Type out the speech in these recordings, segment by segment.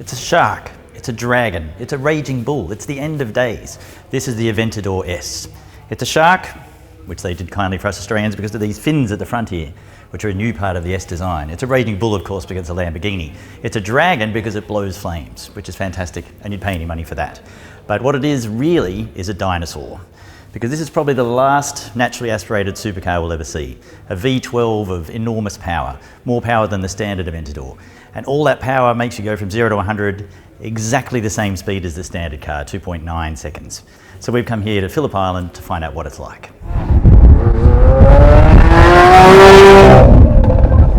It's a shark, it's a dragon, it's a raging bull, it's the end of days. This is the Aventador S. It's a shark, which they did kindly for us Australians because of these fins at the front here, which are a new part of the S design. It's a raging bull, of course, because it's a Lamborghini. It's a dragon because it blows flames, which is fantastic, and you'd pay any money for that. But what it is really is a dinosaur, because this is probably the last naturally aspirated supercar we'll ever see. A V12 of enormous power, more power than the standard Aventador. And all that power makes you go from 0 to 100 exactly the same speed as the standard car, 2.9 seconds. So we've come here to Phillip Island to find out what it's like.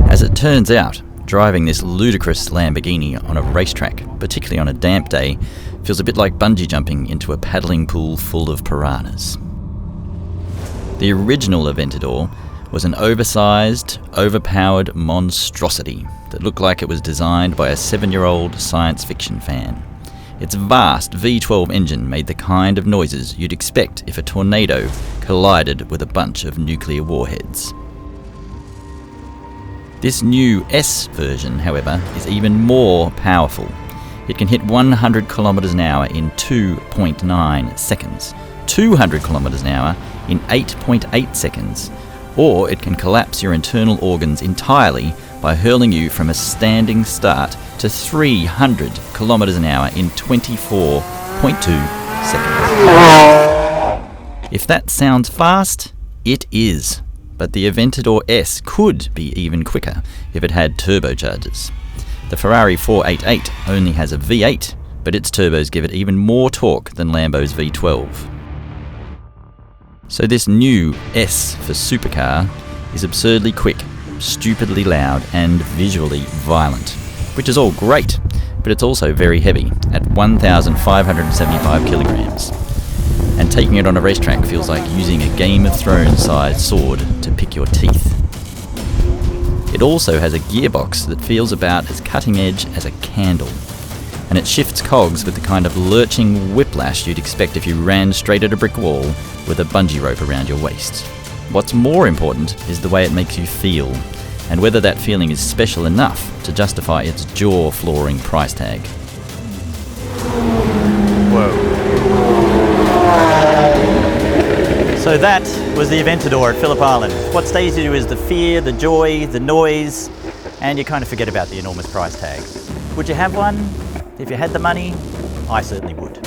As it turns out, driving this ludicrous Lamborghini on a racetrack, particularly on a damp day, feels a bit like bungee jumping into a paddling pool full of piranhas. The original Aventador was an oversized, overpowered monstrosity that looked like it was designed by a 7-year-old science fiction fan. Its vast V12 engine made the kind of noises you'd expect if a tornado collided with a bunch of nuclear warheads. This new S version, however, is even more powerful. It can hit 100 kilometers an hour in 2.9 seconds, 200 kilometers an hour in 8.8 seconds, or it can collapse your internal organs entirely by hurling you from a standing start to 300 kilometers an hour in 24.2 seconds. If that sounds fast, it is. But the Aventador S could be even quicker if it had turbochargers. The Ferrari 488 only has a V8, but its turbos give it even more torque than Lambo's V12. So this new S for supercar is absurdly quick, stupidly loud, and visually violent, which is all great, but it's also very heavy at 1,575 kilograms. And taking it on a racetrack feels like using a Game of Thrones-sized sword to pick your teeth. It also has a gearbox that feels about as cutting edge as a candle, and it shifts cogs with the kind of lurching whiplash you'd expect if you ran straight at a brick wall with a bungee rope around your waist. What's more important is the way it makes you feel, and whether that feeling is special enough to justify its jaw-flooring price tag. Whoa. So that was the Aventador at Phillip Island. What stays with you is the fear, the joy, the noise, and you kind of forget about the enormous price tag. Would you have one? If you had the money, I certainly would.